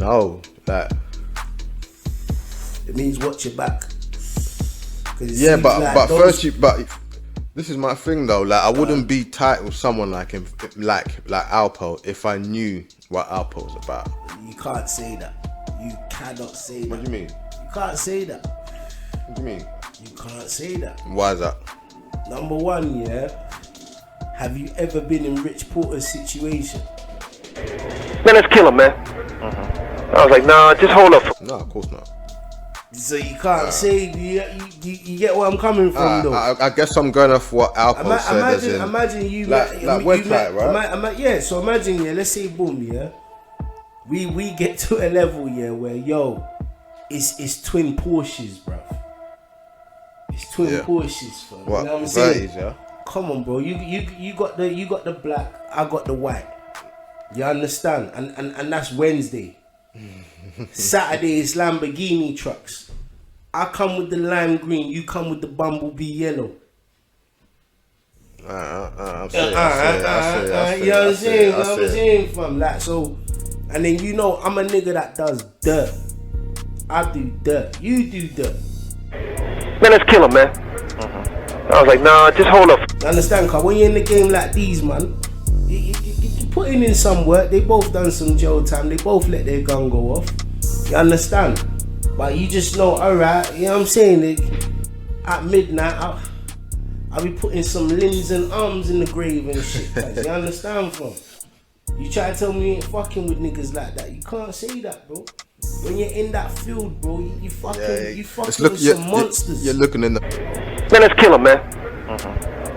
No, that. It means watch your back. Yeah, but this is my thing though. Like, I wouldn't be tight with someone like him, like Alpo, if I knew what Alpo was about. You can't say that. You cannot say that. What do you mean? You can't say that. What do you mean? You can't say that. Why is that? Number one, yeah. Have you ever been in Rich Porter's situation? Man, let's kill him, man. I was like, nah, just hold up. No, of course not. So you can't say, you get where I'm coming from, though. I guess I'm going off what Alpo said. Imagine you we're tight, right? Yeah, so imagine, yeah, let's say boom, yeah. We get to a level, yeah, where it's twin Porsches, bruv. It's twin Porsches, fam. What? You know what I'm saying? 30s, yeah? Come on, bro. You got the black, I got the white. You understand? And that's Wednesday. Saturday is Lamborghini trucks. I come with the lime green, you come with the bumblebee yellow. I'm You know what I'm saying, fam? Like, so, and then I'm a nigga that does dirt. I do dirt. You do dirt. Man, let's kill him, man. I was like, nah, just hold up. You understand? Cause when you're in the game like these, man, you putting in some work. They both done some jail time. They both let their gun go off. You understand? But you just know, alright, you know what I'm saying? At midnight, I'll be putting some limbs and arms in the grave and shit. Guys. You understand, fam? You try to tell me you ain't fucking with niggas like that. You can't say that, bro. When you're in that field, bro, you fucking with some monsters. You're looking in the man, let's kill him, man.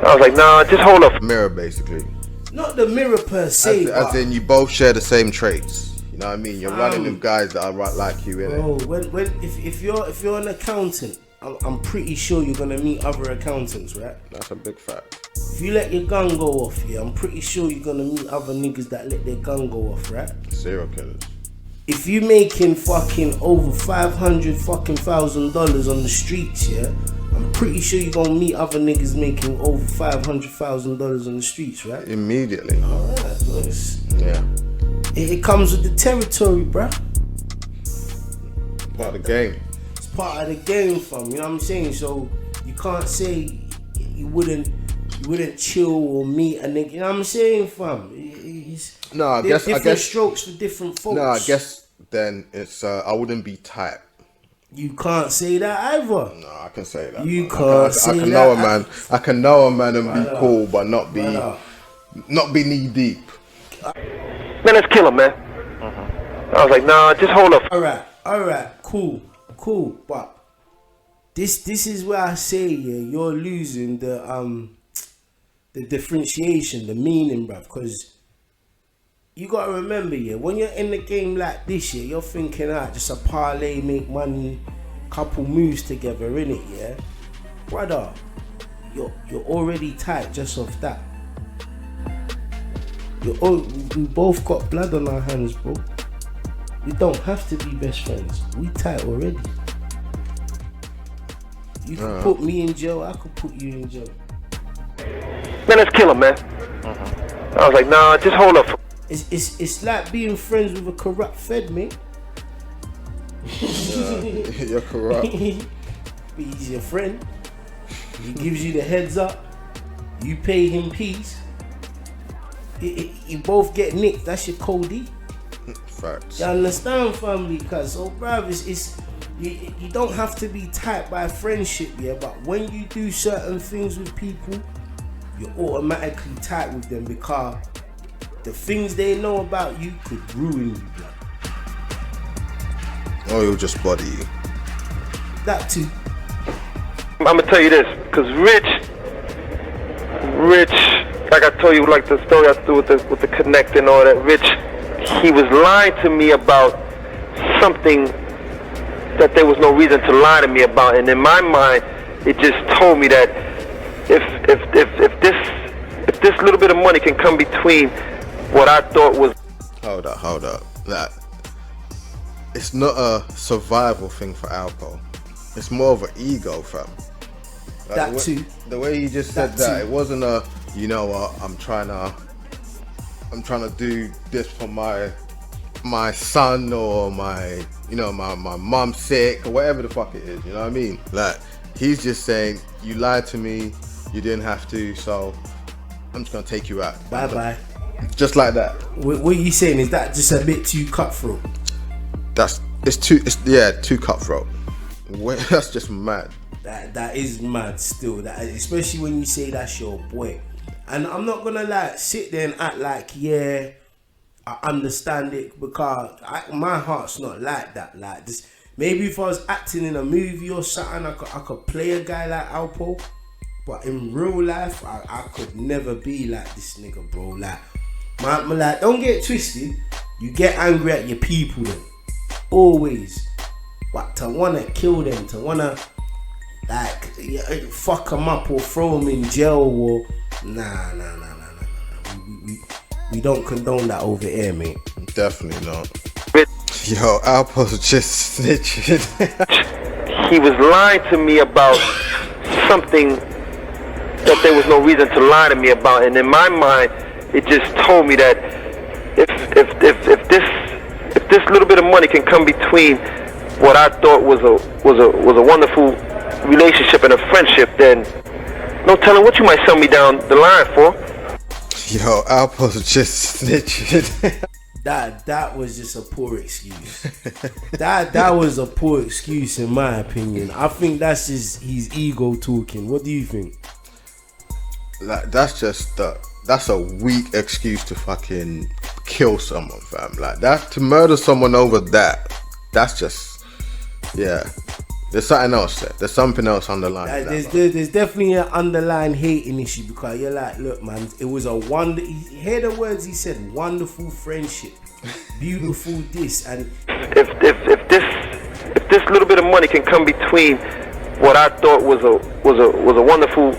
I was like, nah, just hold up. Mirror, basically. Not the mirror per se, as in you both share the same traits. You know what I mean? You're running with guys that are right like you, innit? Bro, if you're an accountant, I'm pretty sure you're gonna meet other accountants, right? That's a big fact. If you let your gun go off, yeah, I'm pretty sure you're gonna meet other niggas that let their gun go off, right? Serial killers. If you making fucking over $500,000 on the streets, yeah, I'm pretty sure you're gonna meet other niggas making over $500,000 on the streets, right? Immediately. Alright, yeah. It comes with the territory, bruh. Part of the game. It's part of the game, fam. You know what I'm saying? So you can't say you wouldn't chill or meet a nigga. You know what I'm saying, fam? I guess different strokes for different folks. No, I guess then it's I wouldn't be tight. You can't say that either. No, I can say that. You can't say that. I can know a man and be cool, but not be knee deep. Man, let's kill him, man. I was like, nah, just hold up. Alright, cool. But this is where I say, yeah, you're losing the differentiation, the meaning, bruv. Because you gotta remember, yeah, when you're in the game like this, yeah, you're thinking, just a parlay, make money, couple moves together, innit, yeah? Brother, you're already tight just off that. We both got blood on our hands, bro. We don't have to be best friends. We tight already. You can put me in jail, I could put you in jail. Man, let's kill him, man. I was like, nah, just hold up. It's like being friends with a corrupt Fed, mate. You're corrupt. He's your friend. He gives you the heads up. You pay him peace. You both get nicked. That's your Cody. Facts. You understand, family? Cause so, bruv, it's you don't have to be tight by friendship, yeah. But when you do certain things with people, you're automatically tight with them because the things they know about you could ruin you, bro. Or you'll just body you. That too. I'm gonna tell you this, cause Rich, like I told you, like the story I told with the connect and all that. Rich, he was lying to me about something that there was no reason to lie to me about, and in my mind, it just told me that if this little bit of money can come between what I thought was. Hold up. That it's not a survival thing for Alpo. It's more of an ego, fam. Like that too. The way you just said that, it wasn't a, you know what, I'm trying to do this for my my son or my, you know, my mom's sick or whatever the fuck it is, you know what I mean? Like, he's just saying, you lied to me, you didn't have to, so I'm just gonna take you out. Bye bye. Just like that. What are you saying? Is that just a bit too cutthroat? It's too cutthroat. That's just mad. That is mad still. That, especially when you say that's your boy. And I'm not gonna like sit there and act like, yeah, I understand it, because my heart's not like that. Like this, maybe if I was acting in a movie or something, I could play a guy like Alpo. But in real life, I could never be like this nigga, bro. Like, like, don't get twisted. You get angry at your people then. Always. But to wanna kill them, to wanna like fuck them up or throw them in jail or nah. We don't condone that over here, mate. Definitely not. Yo, Alpo's just snitching. He was lying to me about something that there was no reason to lie to me about, and in my mind, it just told me that if this little bit of money can come between what I thought was a wonderful relationship and a friendship, then no telling what you might sell me down the line for. Yo, Alpo's just snitching. That was just a poor excuse. that was a poor excuse in my opinion. I think that's just his ego talking. What do you think? Like, that's a weak excuse to fucking kill someone, fam. Like, that, to murder someone over that's just, yeah. There's something else there. There's something else underlying. There's definitely an underlying hating issue, because you're like, look, man, it was a hear the words he said, wonderful friendship, beautiful this, and if this little bit of money can come between what I thought was a wonderful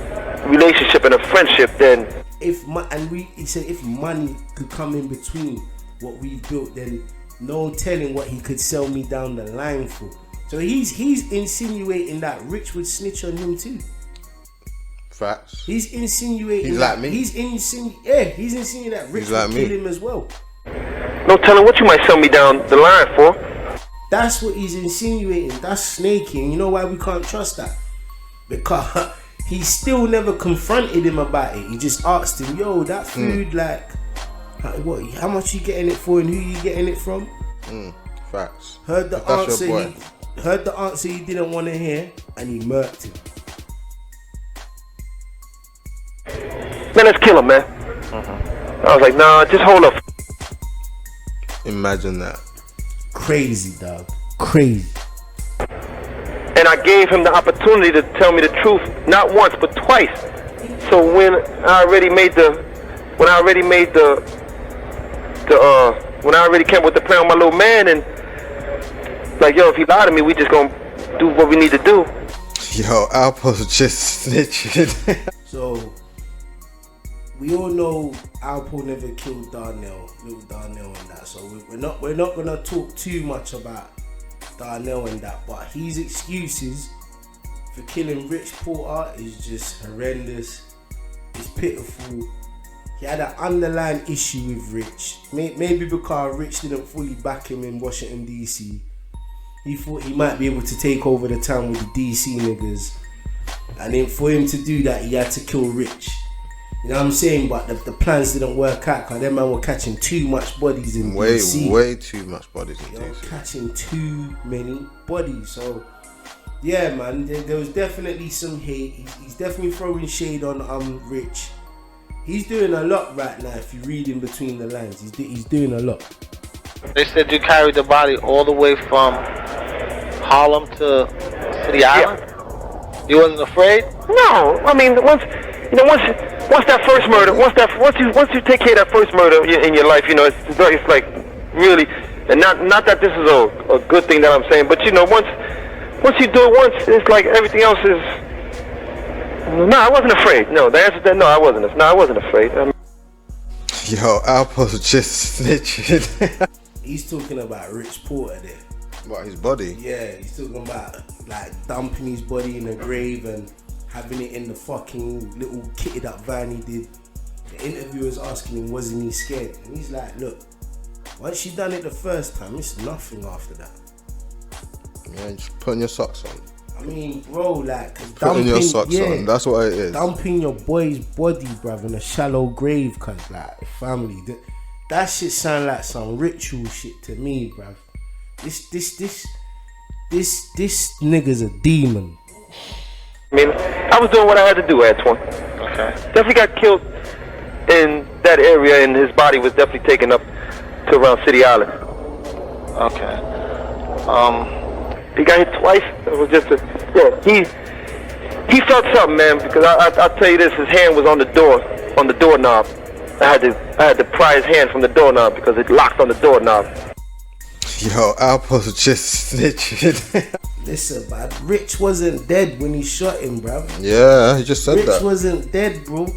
relationship and a friendship, then he said if money could come in between what we built, then no telling what he could sell me down the line for. So he's insinuating that Rich would snitch on him too. Facts. He's insinuating he's like me. He's insinuating that Rich would kill him as well. No telling what you might sell me down the line for. That's what he's insinuating. That's snaking. You know why we can't trust that? Because he still never confronted him about it. He just asked him, yo, that food, like, how much you getting it for and who you getting it from? Facts. Heard the answer he didn't want to hear, and he murked him. Man, let's kill him, man. I was like, nah, just hold up. Imagine that. Crazy, dog. Crazy. And I gave him the opportunity to tell me the truth, not once but twice. So when I already came with the plan with my little man, and like, yo, if he lied to me, we just gonna do what we need to do. Yo, Alpo's just snitching. So we all know Alpo never killed little Darnell and that. So we're not gonna talk too much about Darnell and that. But his excuses for killing Rich Porter is just horrendous. It's pitiful. He had an underlying issue with Rich. Maybe because Rich didn't fully back him in Washington DC. He thought he might be able to take over the town with the DC niggas. And then for him to do that, he had to kill Rich. You know what I'm saying? But the plans didn't work out, because them man were catching too much bodies in DC. Way too much bodies in DC. Catching too many bodies. So, yeah, man, there was definitely some hate. He's definitely throwing shade on Rich. He's doing a lot right now. If you read in between the lines, he's doing a lot. They said you carried the body all the way from Harlem to the island. Yeah. You wasn't afraid? No, I mean, once that first murder, once you take care of that first murder in your life, you know, it's like really, and not that this is a good thing that I'm saying, but you know, once you do it once, it's like everything else is. No, I wasn't afraid. No, the answer to that, no, I wasn't afraid. Yo, Alpo's just snitching. He's talking about Rich Porter there. What, his body? Yeah, he's talking about like dumping his body in a grave and having it in the fucking little kitted up van he did. The interviewer's asking him, wasn't he scared? And he's like, look, Once she done it the first time, it's nothing after that. Yeah, just putting your socks on. I mean, bro, like Putting your socks on. That's what it is. Dumping your boy's body, bruv, in a shallow grave, cause like family. That shit sound like some ritual shit to me, bruv. This nigga's a demon. I mean, I was doing what I had to do, Antoine. Okay. Definitely got killed in that area, and his body was definitely taken up to around City Island. Okay. He got hit twice. It was just he felt something, man, because I'll tell you this, his hand was on the doorknob. I had to pry his hand from the doorknob because it locked on the doorknob. Yo, Alpo's just snitching. Listen, man, Rich wasn't dead when he shot him, bruv. Yeah, he just said Rich that. wasn't dead, bro.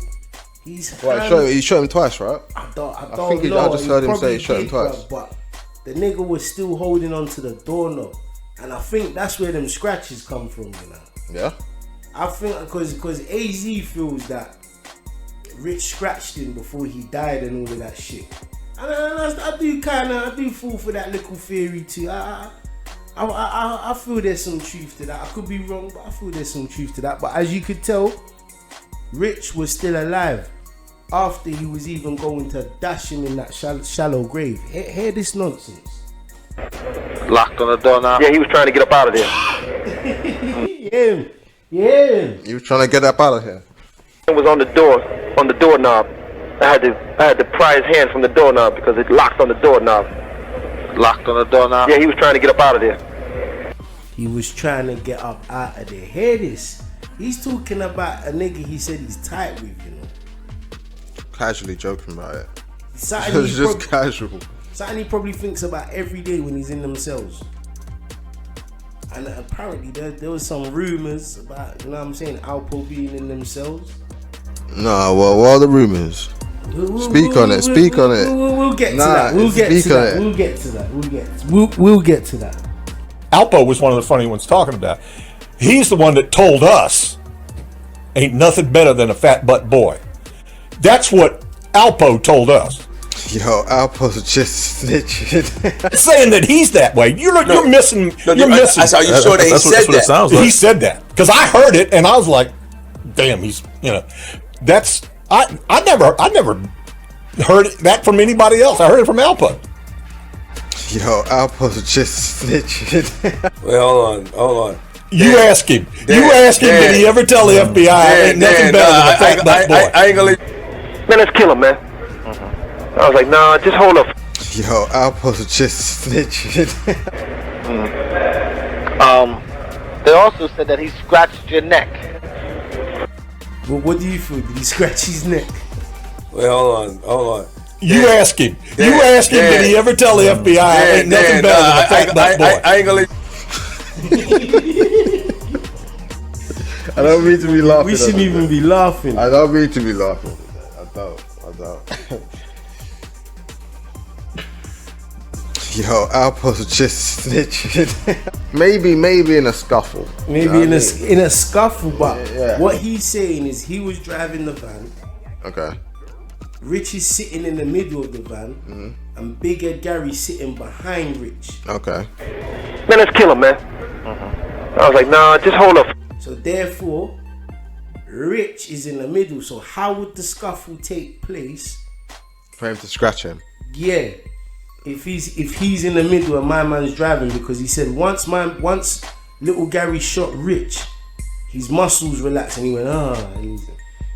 He's He shot him twice, right? I don't think know. I just heard him say probably he shot him did, twice. bruv, but the nigga was still holding on to the doorknob. And I think that's where them scratches come from, you know. Yeah. I think because Azie feels that Rich scratched him before he died and all of that shit. And I do fall for that little theory too. I feel there's some truth to that. I could be wrong, but I feel there's some truth to that. But as you could tell, Rich was still alive after he was even going to dash him in that shallow grave. Hear this nonsense. Locked on the door now. Yeah, he was trying to get up out of there. Yeah. You were trying to get up out of here. It was on the doorknob. I had to pry his hand from the doorknob because it locked on the doorknob. Locked on the door now. Yeah, he was trying to get up out of there. He was trying to get up out of there. Hear this. He's talking about a nigga he said he's tight with, you know. Casually joking about it. Something It's just casual. Something he probably thinks about every day when he's in them cells. And apparently there was some rumors about, you know what I'm saying, Alpo being in them cells. Nah, well, what are the rumors? Speak on it. We'll get to that. We'll get to that. Alpo was one of the funny ones talking about. He's the one that told us, ain't nothing better than a fat butt boy. That's what Alpo told us. Yo, Alpo's just snitching. Saying that he's that way. You're missing. You're missing. Are you sure that he said That's what that? it sounds like. He said that because I heard it and I was like, "Damn, he's that's I never heard that from anybody else. I heard it from Alpo." Yo, Alpo's just snitching. Well, hold on. You ask him. Did he ever tell the FBI ain't nothing better than a fat butt boy? I ain't gonna let. Man, let's kill him, man. I was like, nah, just hold up. Yo, Alpo's just snitching. They also said that he scratched your neck. Well, what do you feel? Did he scratch his neck? Well, hold on. You ask him. Did he ever tell the FBI ain't nothing better than a fat butt boy? I ain't gonna let. I don't mean to be laughing. We shouldn't even be laughing. I don't mean to be laughing. I don't. Yo, Alpo's just snitching. maybe in a scuffle. Maybe in a scuffle, but Yeah. what he's saying is he was driving the van. Okay. Rich is sitting in the middle of the van, and Big Ed Gary sitting behind Rich. Okay. Man, let's kill him, man. I was like, nah, just hold up. So therefore, Rich is in the middle. So how would the scuffle take place? For him to scratch him. Yeah, if he's in the middle and my man's driving, because he said once little Gary shot Rich, his muscles relaxed and he went and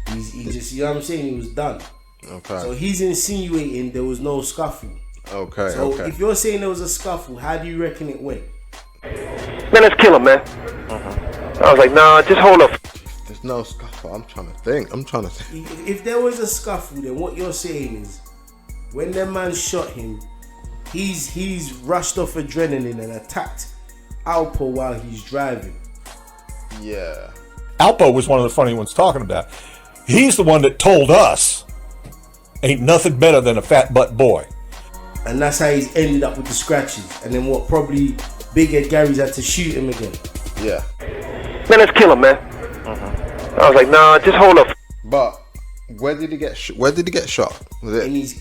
he just, you know what I'm saying, he was done. Okay. So he's insinuating there was no scuffle. Okay. So if you're saying there was a scuffle, how do you reckon it went? Man, let's kill him, man. I was like, nah, just hold up. There's no scuffle. I'm trying to think. If there was a scuffle, then what you're saying is, when that man shot him, he's rushed off adrenaline and attacked Alpo while he's driving. Yeah. Alpo was one of the funny ones talking about. He's the one that told us, ain't nothing better than a fat butt boy. And that's how he's ended up with the scratches. And then probably Big Ed Gary's had to shoot him again. Yeah. Man, let's kill him, man. I was like, nah, just hold up. But where did he get shot? Was it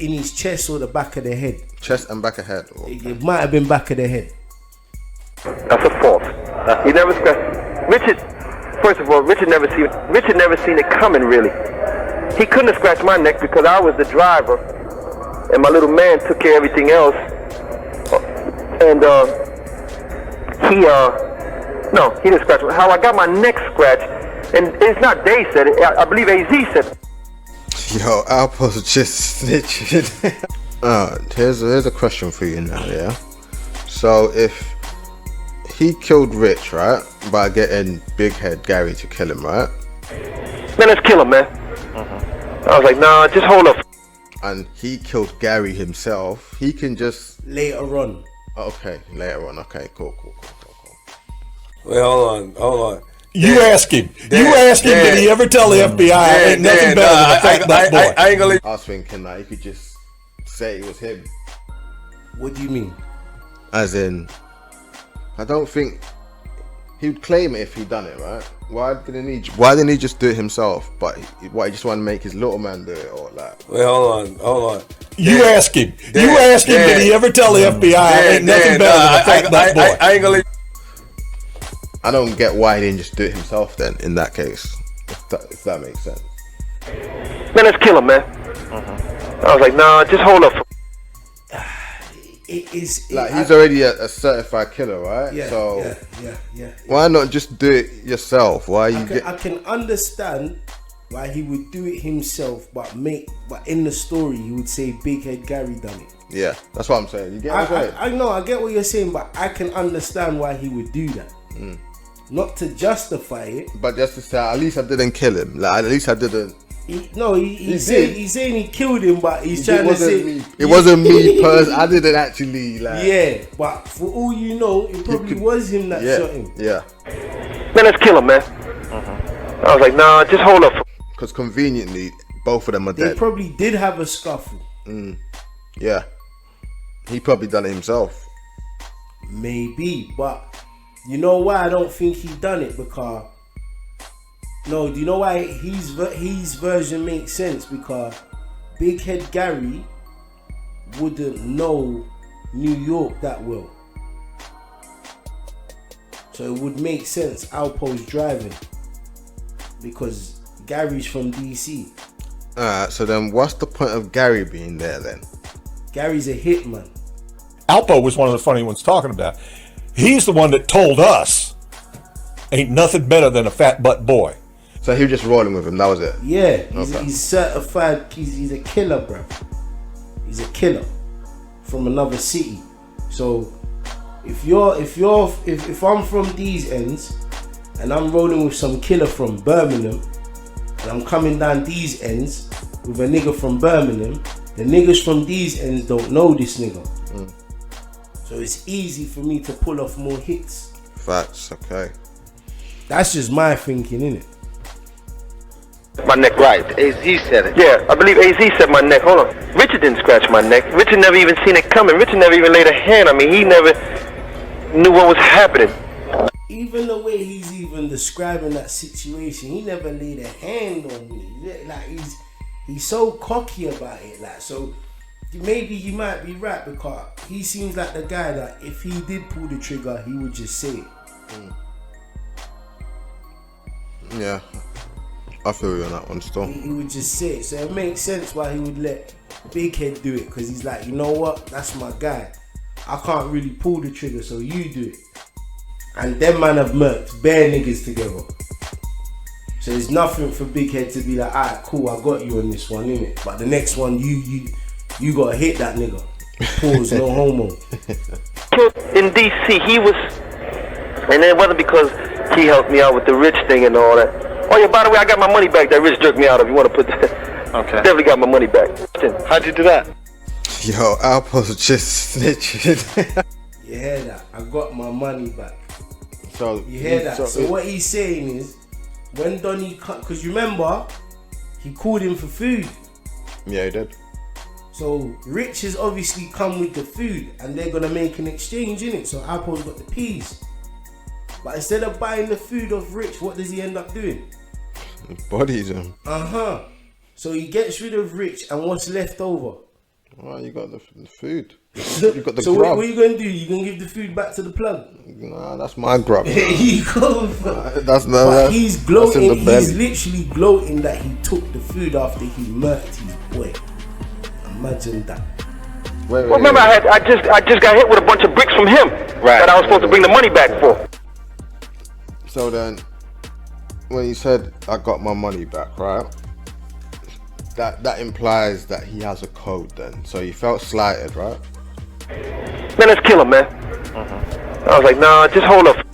In his chest or the back of the head. Chest and back of head. Or... It might have been back of the head. That's a fault. He never scratched. Richard, first of all, Richard never seen it coming, really. He couldn't have scratched my neck because I was the driver, and my little man took care of everything else. And he didn't scratch. How I got my neck scratched, and it's not Dave said it. I believe Azie said it. Yo, Alpo's just snitching. Here's a question for you now, yeah? So if he killed Rich, right, by getting Big Head Gary to kill him, right? Man, let's kill him, man. I was like, nah, just hold up. And he killed Gary himself, he can just... Later on. Okay, later on. Okay, cool. Wait, hold on. You ask him. Did he ever tell the FBI ain't nothing better than a fat butt boy? I ain't gonna I was thinking that he could just say it was him. What do you mean? As in, I don't think he would claim it if he'd done it, right? Why didn't he just do it himself? But he just want to make his little man do it, or like? Wait, hold on. You ask him. Did he ever tell the FBI ain't nothing better than a fat butt boy? I ain't gonna. I don't get why he didn't just do it himself then, in that case, if that makes sense. Man, let's kill him, man. I was like, nah, just hold up. He's already a certified killer, right? Yeah, so yeah. why not just do it yourself? I can understand why he would do it himself, but in the story he would say Big Head Gary done it. Yeah, that's what I'm saying. You get what I'm saying? I know, I get what you're saying, but I can understand why he would do that. Not to justify it, but just to say, at least I didn't kill him. Like, at least I didn't. He's saying he killed him, but he's trying to say it wasn't me personally. I didn't actually like. Yeah, but for all you know, it probably was him that shot him. Yeah. Man, let's kill him, man. I was like, nah, just hold up. Because conveniently, both of them are dead. They probably did have a scuffle. Yeah. He probably done it himself. Maybe, but you know why I don't think he done it? Because do you know why his version makes sense? Because Big Head Gary wouldn't know New York that well, so it would make sense Alpo's driving because Gary's from DC. Alright, so then what's the point of Gary being there then? Gary's a hitman. Alpo was one of the funny ones talking about. He's the one that told us ain't nothing better than a fat butt boy. So he was just rolling with him, that was it? Yeah, he's certified, he's a killer, bro. He's a killer from another city. So if I'm from these ends and I'm rolling with some killer from Birmingham and I'm coming down these ends with a nigga from Birmingham, the niggas from these ends don't know this nigga. So it's easy for me to pull off more hits. Facts, okay. That's just my thinking, innit? My neck. Right, Azie said it. Yeah, I believe Azie said my neck. Hold on. Richard didn't scratch my neck. Richard never even seen it coming. Richard never even laid a hand on me. He never knew what was happening. Even the way he's even describing that situation, he never laid a hand on me. Like he's so cocky about it. Like, so maybe you might be right, because he seems like the guy that if he did pull the trigger, he would just say it. Yeah, I feel you on that one still. He would just say it. So it makes sense why he would let Big Head do it, because he's like, you know what, that's my guy. I can't really pull the trigger, so you do it. And them man have murked bare niggas together. So there's nothing for Big Head to be like, alright, cool, I got you on this one, innit? But the next one, you gotta hit that nigga. Pause, no homo. In DC, he was, and it wasn't because he helped me out with the Rich thing and all that. Oh yeah, by the way, I got my money back that Rich jerked me out of. You want to put that? Okay. Definitely got my money back. How'd you do that? Yo, Alpo's just snitching. You hear that? I got my money back. So You hear that? So what he's saying is, when Donnie cut, because you remember, he called him for food. Yeah, he did. So Rich has obviously come with the food, and they're gonna make an exchange in it. So Alpo's got the peas, but instead of buying the food of Rich, what does he end up doing? Bodies him. So he gets rid of Rich, and what's left over? Well, you got the food. You got the So grub. what you gonna do? You gonna give the food back to the plug? Nah, that's my grub. There you go. That's no. But That's, he's that's in gloating. the belly. He's literally gloating that he took the food after he murked his boy. Imagine that. Wait, Well, remember, I just got hit with a bunch of bricks from him that I was supposed to bring the money back for. So then, when he said I got my money back, right? That implies that he has a code then. So he felt slighted, right? Man, let's kill him, man. I was like, nah, just hold up.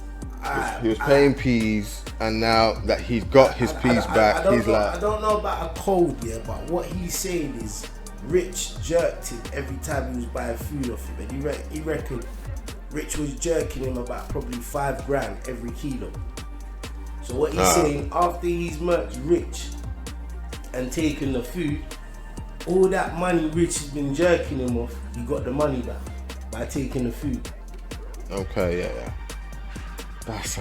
He was paying P's, and now that he's got his P's back, I he's like, don't know about a code, yeah, but what he's saying is Rich jerked him every time he was buying food off him, and he reckoned Rich was jerking him about probably $5,000 every kilo. So what he's saying, after he's murked Rich and taken the food, all that money Rich has been jerking him off, he got the money back by taking the food. okay, yeah. That's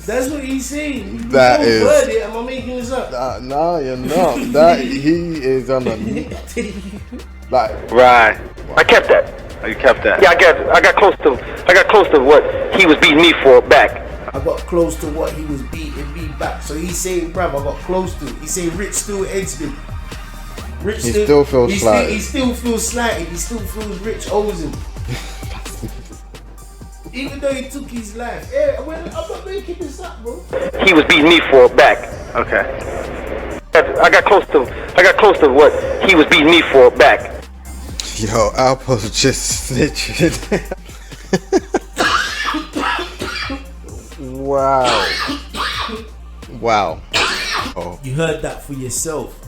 That's what he's saying. That is- Word it, am I making this up? no, you're not. That he is on a like. Right. I kept that. Oh, you kept that? Yeah, I got close to what he was beating me for back. I got close to what he was beating me back. So he's saying, bruv, I got close to it. He's saying Rich still edged him. Rich He still feels slighted. He still feels slighted. He still feels Rich owes him. Even though he took his life. Hey, I'm not making this up, bro. He was beating me for back. Okay. I got close to what he was beating me for back. Yo, Alpo's just snitching. Wow. Oh. You heard that for yourself.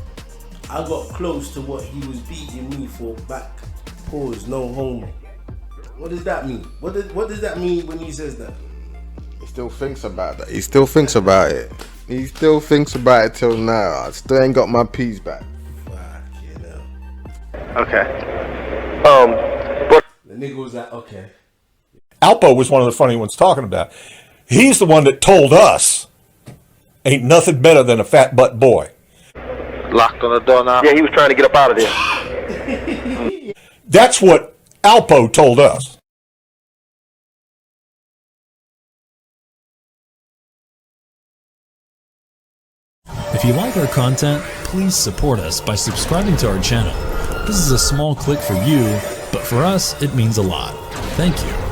I got close to what he was beating me for back. Pause, no homo. What does that mean? What does that mean when he says that? He still thinks about that. He still thinks about it. He still thinks about it till now. I still ain't got my P's back. Fuck, you know. Okay. But The nigga was like, okay. Alpo was one of the funny ones talking about. He's the one that told us, ain't nothing better than a fat butt boy. Locked on the door now. yeah, he was trying to get up out of there. That's what Alpo told us. If you like our content, please support us by subscribing to our channel. This is a small click for you, but for us, it means a lot. Thank you.